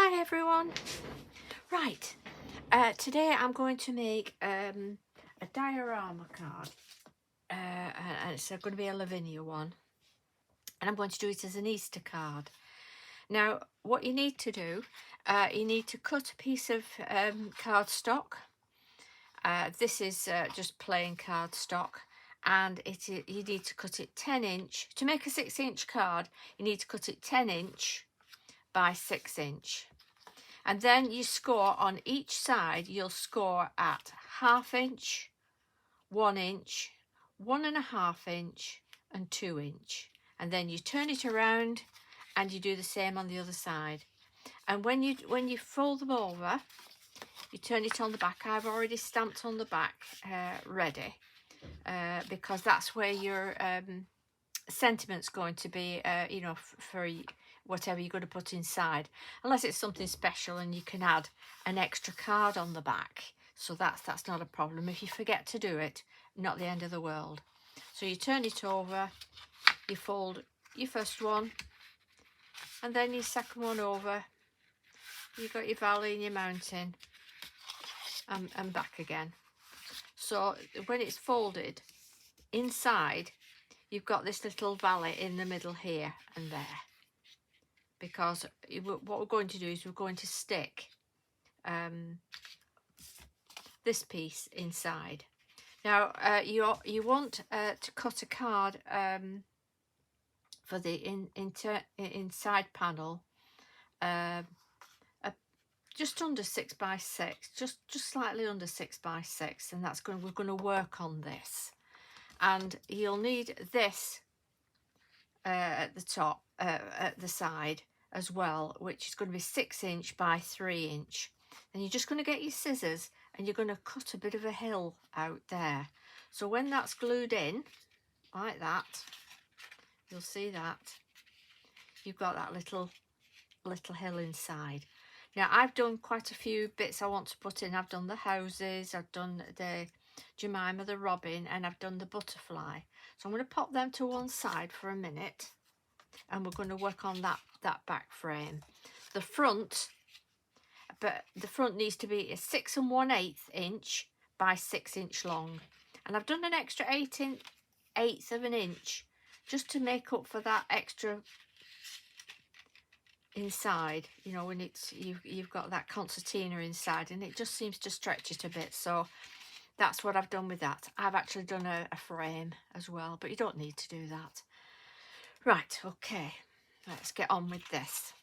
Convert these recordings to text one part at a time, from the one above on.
Hi everyone. Right, today I'm going to make a diorama card, and it's going to be a Lavinia one, and I'm going to do it as an Easter card. Now, what you need to do, you need to cut a piece of cardstock. This is just plain cardstock, and you need to cut it 10 inch. To make a 6-inch card, you need to cut it 10 inch by 6 inch. And then you score on each side. You'll score at 1/2 inch, 1 inch, 1.5 inch, and 2 inch. And then you turn it around and you do the same on the other side. And when you fold them over, you turn it on the back. I've already stamped on the back ready, because that's where your sentiment's going to be, you know, for whatever you're going to put inside, unless it's something special and you can add an extra card on the back. So that's not a problem. If you forget to do it, not the end of the world. So you turn it over, you fold your first one, and then your second one over. You've got your valley and your mountain, and back again. So when it's folded inside, you've got this little valley in the middle here and there, because what we're going to do is we're going to stick this piece inside. Now you want to cut a card for the inside panel, just under 6 by 6, just slightly under 6 by 6, and we're going to work on this. And you'll need this at the top, at the side as well, which is going to be 6 inch by 3 inch. And you're just going to get your scissors and you're going to cut a bit of a hill out there. So when that's glued in like that, you'll see that you've got that little hill inside. Now I've done quite a few bits I want to put in. I've done the houses, I've done the Jemima the robin, and I've done the butterfly. So I'm going to pop them to one side for a minute, and we're going to work on that back frame. The front needs to be a 6 1/8 inch by 6 inch long, and I've done an extra 1/8 of an inch just to make up for that extra inside. You know, when you've got that concertina inside, and it just seems to stretch it a bit. So that's what I've done with that. I've actually done a frame as well, but you don't need to do that. Right, okay, let's get on with this.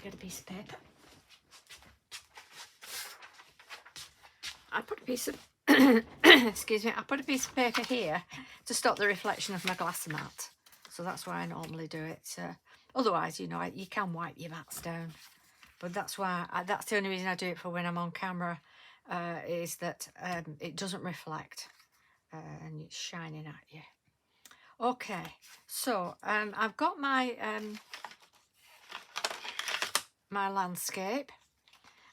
Get a piece of paper. I put a piece of excuse me, I put a piece of paper here to stop the reflection of my glass mat. So that's why I normally do it. Otherwise, you know, you can wipe your mats down. But that's that's the only reason I do it for when I'm on camera, is that it doesn't reflect and it's shining at you. Okay, so I've got my my landscape,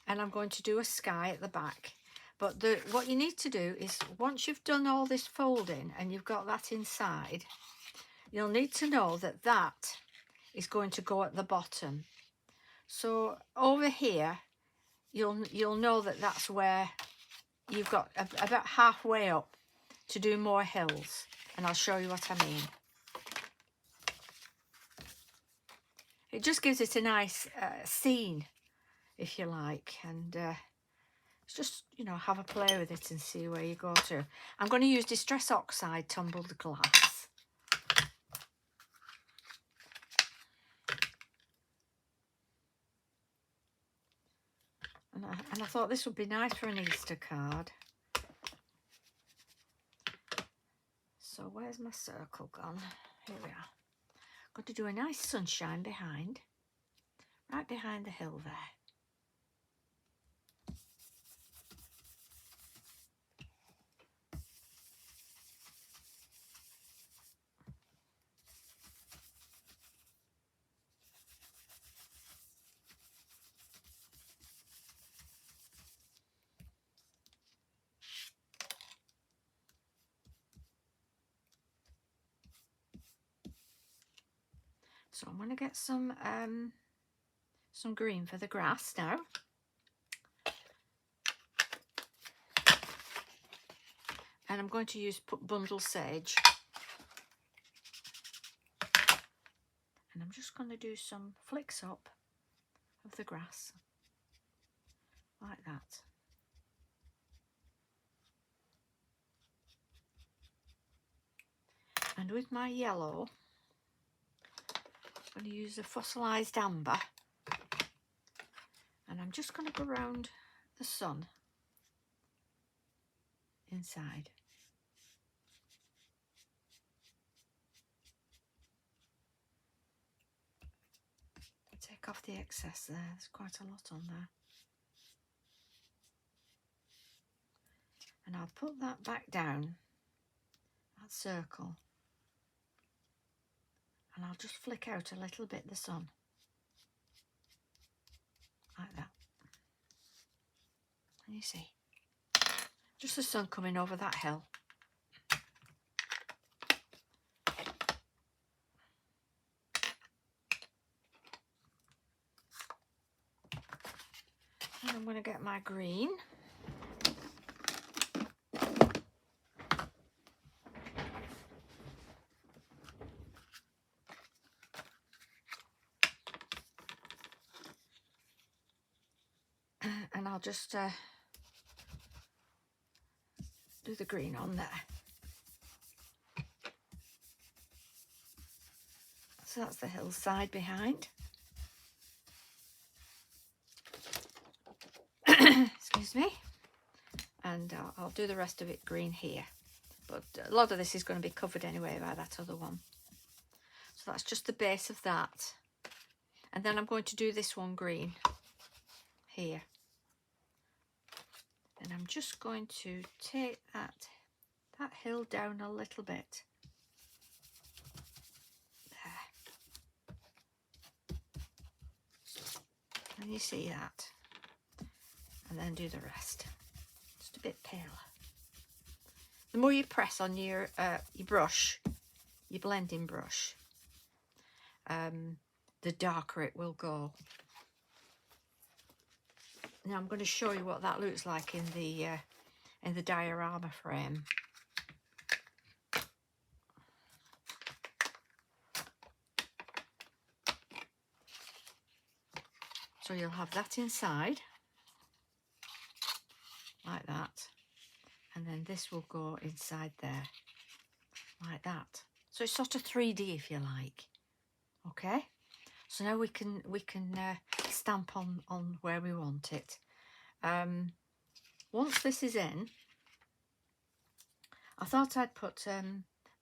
and I'm going to do a sky at the back. But what you need to do is, once you've done all this folding and you've got that inside, you'll need to know that that is going to go at the bottom. So over here, you'll know that that's where you've got about halfway up to do more hills, and I'll show you what I mean. It just gives it a nice scene, if you like, and just, you know, have a play with it and see where you go to. I'm going to use Distress Oxide tumbled glass. And I thought this would be nice for an Easter card. So where's my circle gone? Here we are. Got to do a nice sunshine behind, right behind the hill there. So I'm going to get some some green for the grass now. And I'm going to use bundle sage. And I'm just going to do some flicks up of the grass, like that. And with my yellow, I'm going to use a fossilized amber. And I'm just going to go around the sun inside. Take off the excess there, there's quite a lot on there. And I'll put that back down, that circle. And I'll just flick out a little bit the sun. Like that. And you see, just the sun coming over that hill. And I'm going to get my green. And I'll just do the green on there. So that's the hillside behind. Excuse me. And I'll do the rest of it green here. But a lot of this is going to be covered anyway by that other one. So that's just the base of that. And then I'm going to do this one green here. And I'm just going to take that hill down a little bit. There. And you see that. And then do the rest. Just a bit paler. The more you press on your brush, your blending brush, the darker it will go. Now I'm going to show you what that looks like in the diorama frame. So you'll have that inside, like that, and then this will go inside there, like that. So it's sort of 3D if you like. Okay. So now we can stamp on where we want it. Once this is in, I thought I'd put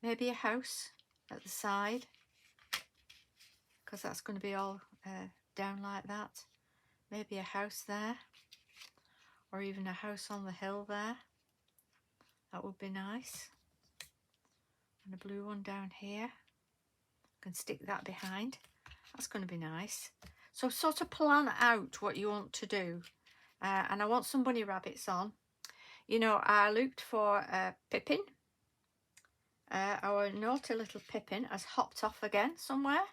maybe a house at the side, because that's going to be all down like that. Maybe a house there, or even a house on the hill there. That would be nice. And a blue one down here. I can stick that behind. That's going to be nice. So sort of plan out what you want to do. And I want some bunny rabbits on. You know, I looked for Pippin. Our naughty little Pippin has hopped off again somewhere.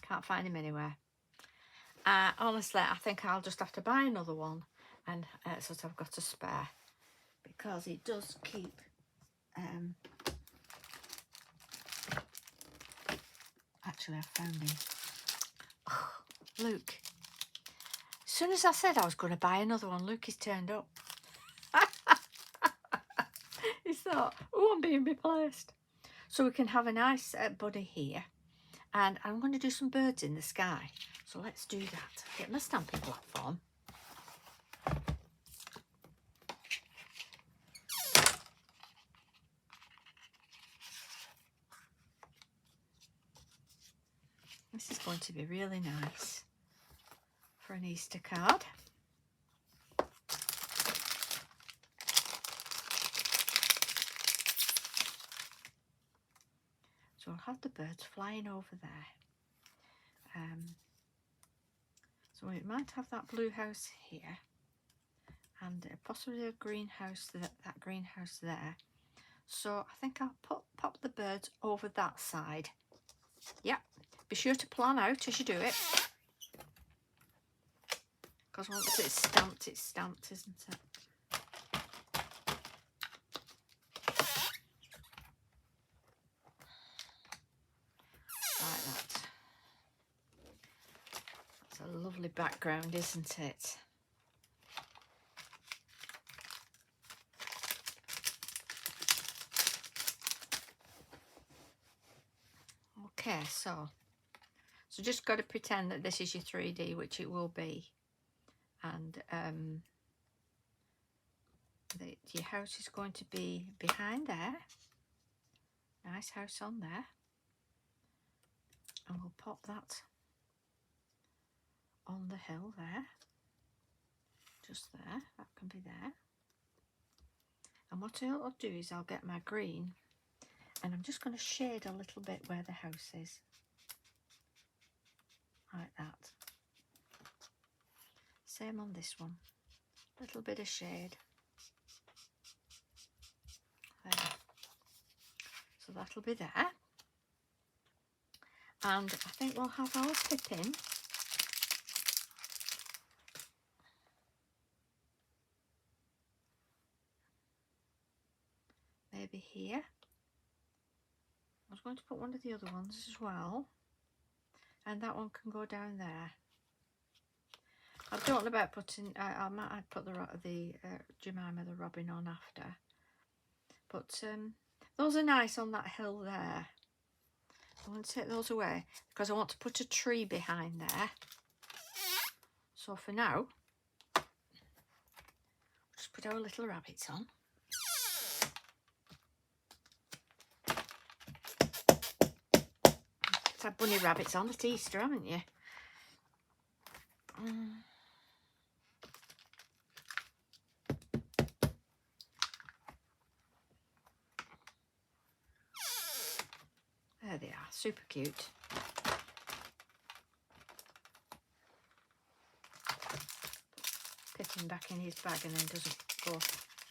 Can't find him anywhere. Honestly, I think I'll just have to buy another one. And sort of got a spare. Because he does keep... Actually, I found him. Oh, Luke. As soon as I said I was going to buy another one, Luke has turned up. He thought, oh, I'm being replaced. So we can have a nice buddy here. And I'm going to do some birds in the sky. So let's do that. Get my stamping platform. This is going to be really nice for an Easter card. So I'll have the birds flying over there. So we might have that blue house here, and possibly a greenhouse, that greenhouse there. So I think I'll pop the birds over that side. Yep. Be sure to plan out as you do it. Because once it's stamped, isn't it? Like that. That's a lovely background, isn't it? Okay, so just got to pretend that this is your 3D, which it will be, and your house is going to be behind there. Nice house on there, and we'll pop that on the hill there, just there. That can be there. And what I'll do is I'll get my green, and I'm just going to shade a little bit where the house is, like that. Same on this one, little bit of shade there. So that'll be there, and I think we'll have our pippin maybe here. I was going to put one of the other ones as well, and that one can go down there. I don't know about putting, I might put the Jemima the Robin on after, but those are nice on that hill there. I want to take those away because I want to put a tree behind there. So for now, just put our little rabbits on. You've had bunny rabbits on at Easter, haven't you? There they are, super cute. Pippin back in his bag and then doesn't go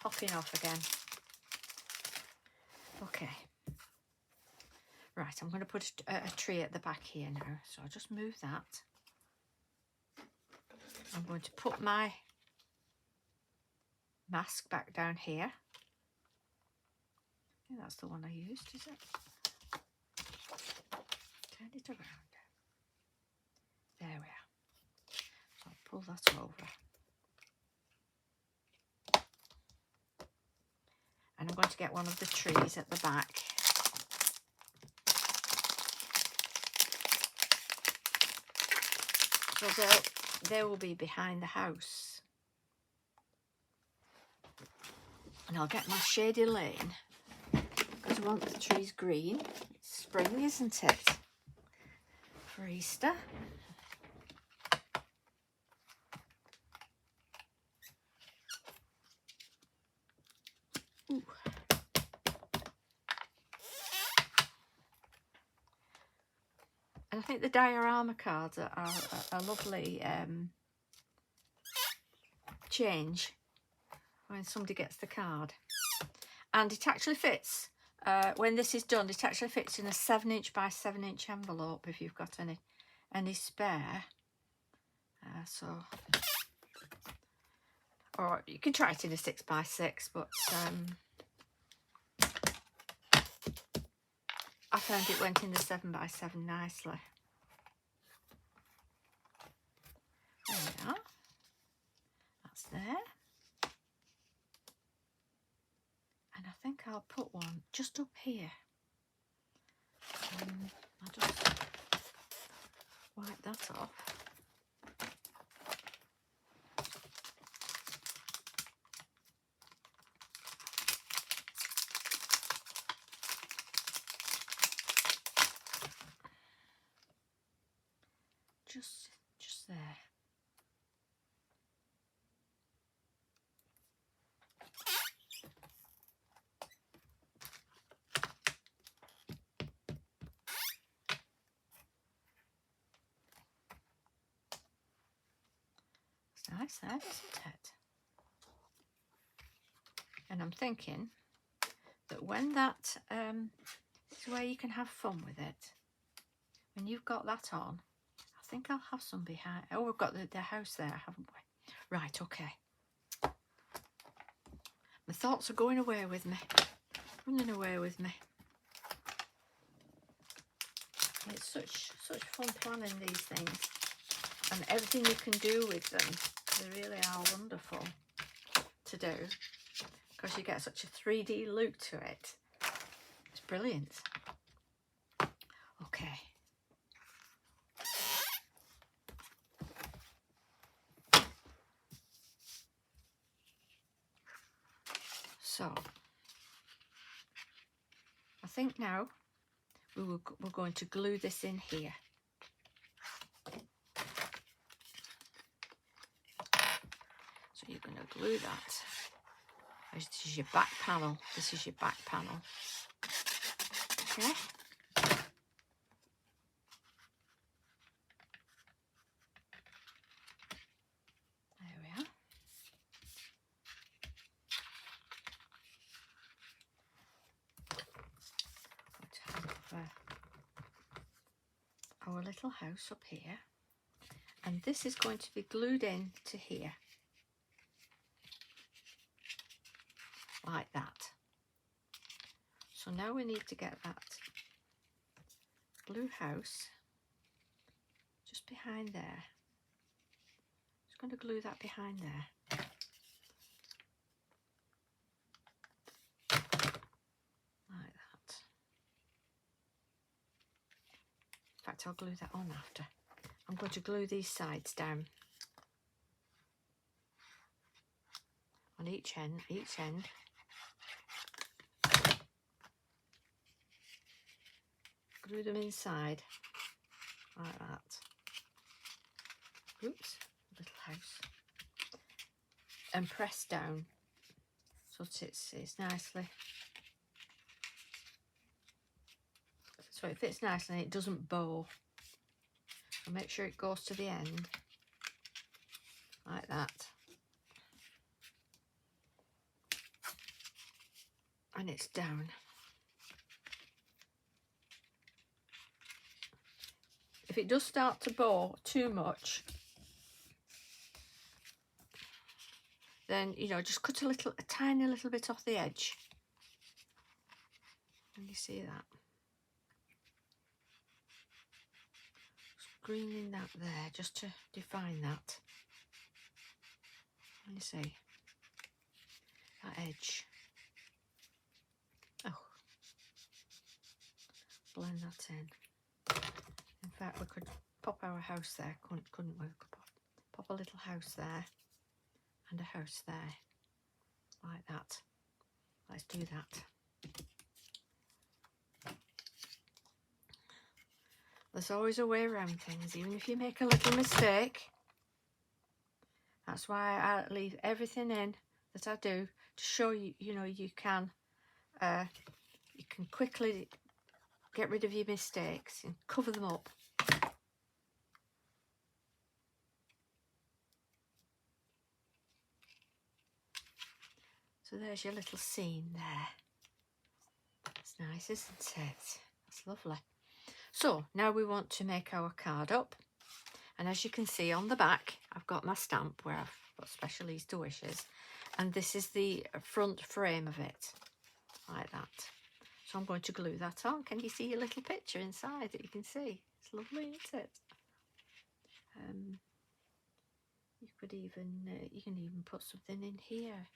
hopping off again. Okay. Right, I'm going to put a tree at the back here now. So I'll just move that. I'm going to put my mask back down here. I think that's the one I used, is it? Turn it around. There we are. So I'll pull that over. And I'm going to get one of the trees at the back. So they will be behind the house. And I'll get my shady lane because I want the trees green. It's spring, isn't it? For Easter. Ooh. And I think the diorama cards are a lovely change when somebody gets the card. And it actually fits, when this is done, it actually fits in a 7" by 7" envelope if you've got any spare. Or you can try it in a 6 by 6, but I found it went in the 7 by 7 nicely. There we are. That's there. And I think I'll put one just up here. I'll just wipe that off. Just there. It's nice there, isn't it? And I'm thinking that when that this is where you can have fun with it. When you've got that on, I think I'll have some behind. Oh, we've got the house there, haven't we? Right, okay. My thoughts are going away with me, running away with me. It's such fun planning these things, and everything you can do with them. They really are wonderful to do because you get such a 3D look to it. It's brilliant. Okay. So I think now we're going to glue this in here. So you're going to glue that. This is your back panel. This is your back panel. Okay. There we are. Our little house up here, and this is going to be glued in to here like that. So now we need to get that blue house just behind there. Just going to glue that behind there. Like that. In fact, I'll glue that on after. I'm going to glue these sides down on each end. Glue them inside like that. Oops, little house. And press down so it's nicely. So it fits nicely and it doesn't bow. And make sure it goes to the end like that. And it's down. If it does start to bow too much, then, you know, just cut a tiny little bit off the edge. Can you see that? Greening that there just to define that. Can you see that edge? Oh, blend that in. In fact, we could pop our house there, couldn't we? We could pop a little house there and a house there, like that. Let's do that. There's always a way around things, even if you make a little mistake. That's why I leave everything in that I do to show you, you know, you can quickly get rid of your mistakes and cover them up. So there's your little scene there. It's nice, isn't it? That's lovely. So now we want to make our card up. And as you can see on the back, I've got my stamp where I've got special Easter wishes. And this is the front frame of it, like that. So I'm going to glue that on. Can you see your little picture inside that you can see? It's lovely, isn't it? You can even put something in here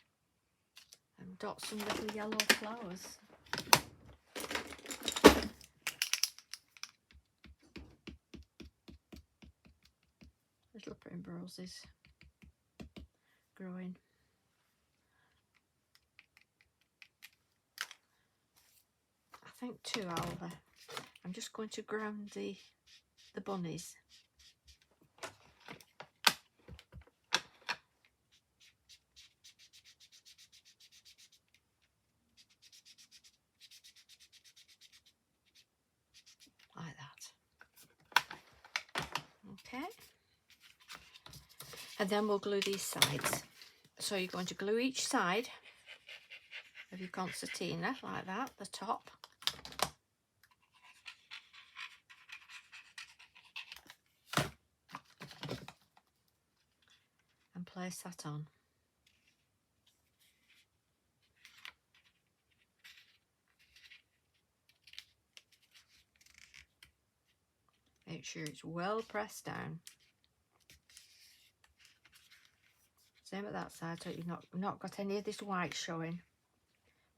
and dot some little yellow flowers. Little primroses growing. I think too, I'm just going to ground the bunnies. Like that. Okay. And then we'll glue these sides. So you're going to glue each side of your concertina like that, the top. And place that on. Make sure it's well pressed down. Same at that side, so you've not got any of this white showing.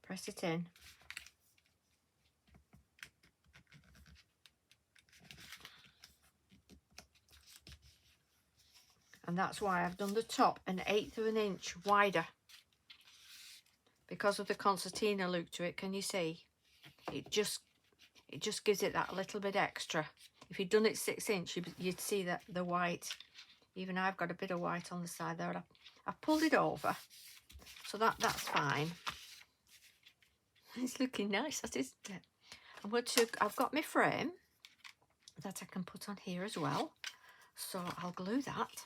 Press it in. And that's why I've done the top 1/8 of an inch wider. Because of the concertina look to it, can you see? It just gives it that little bit extra. If you'd done it 6 inch, you'd see that the white, even I've got a bit of white on the side there. I've pulled it over, so that's fine. It's looking nice, that isn't it? I've got my frame that I can put on here as well, so I'll glue that.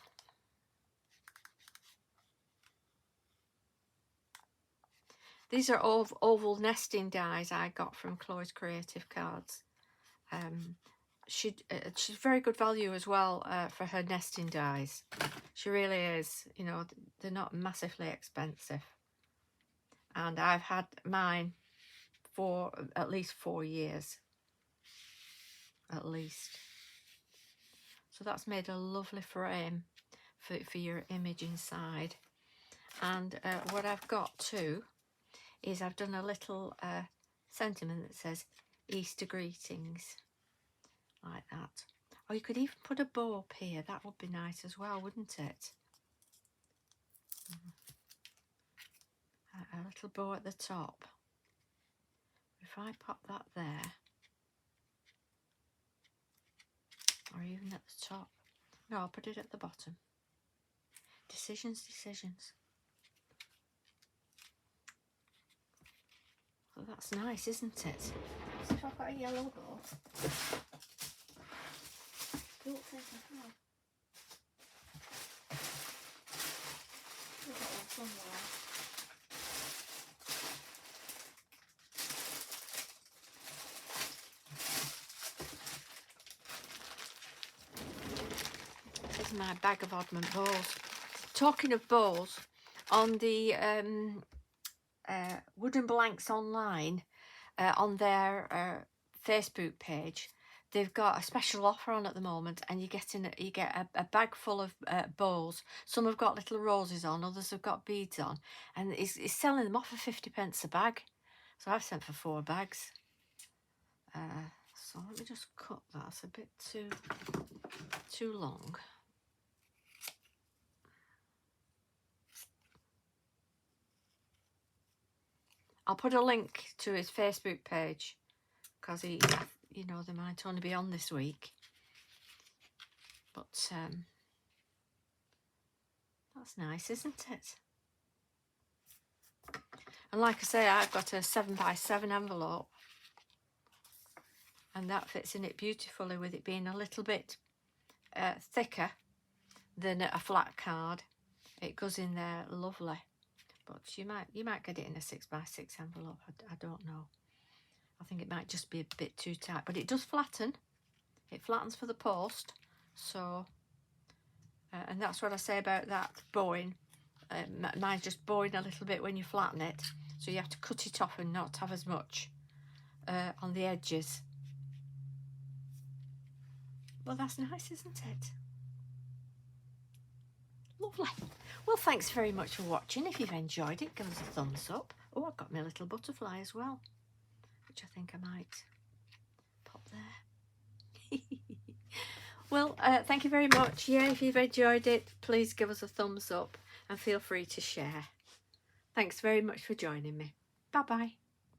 These are oval nesting dies I got from Chloe's Creative Cards. She's very good value as well for her nesting dies. She really is. You know, they're not massively expensive. And I've had mine for at least 4 years. At least. So that's made a lovely frame for your image inside. And what I've got too is I've done a little sentiment that says Easter greetings, like that. Or you could even put a bow up here. That would be nice as well, wouldn't it? A little bow at the top. If I pop that there, or even at the top. No, I'll put it at the bottom. Decisions. Well, that's nice, isn't it? See if I've got a yellow bow. Don't think I have. I've got one somewhere. This is my bag of oddment balls. Talking of balls, on the Wooden Blanks online, on their Facebook page, they've got a special offer on at the moment, and you get a bag full of bowls. Some have got little roses on, others have got beads on, and it's selling them off for 50p a bag. So I've sent for 4 bags. So let me just cut that. It's a bit too long. I'll put a link to his Facebook page, because he, you know, they might only be on this week. But that's nice, isn't it? And like I say, I've got a 7x7 envelope, and that fits in it beautifully, with it being a little bit thicker than a flat card. It goes in there lovely. But you might get it in a 6x6 envelope. I don't know. I think it might just be a bit too tight, but it does flatten. It flattens for the post. So, and that's what I say about that bowing. Mine's just bowing a little bit when you flatten it, so you have to cut it off and not have as much on the edges. Well, that's nice, isn't it? Lovely. Well, thanks very much for watching. If you've enjoyed it, give us a thumbs up. Oh, I've got my little butterfly as well, which I think I might pop there. Well, thank you very much. Yeah, if you've enjoyed it, please give us a thumbs up and feel free to share. Thanks very much for joining me. Bye-bye.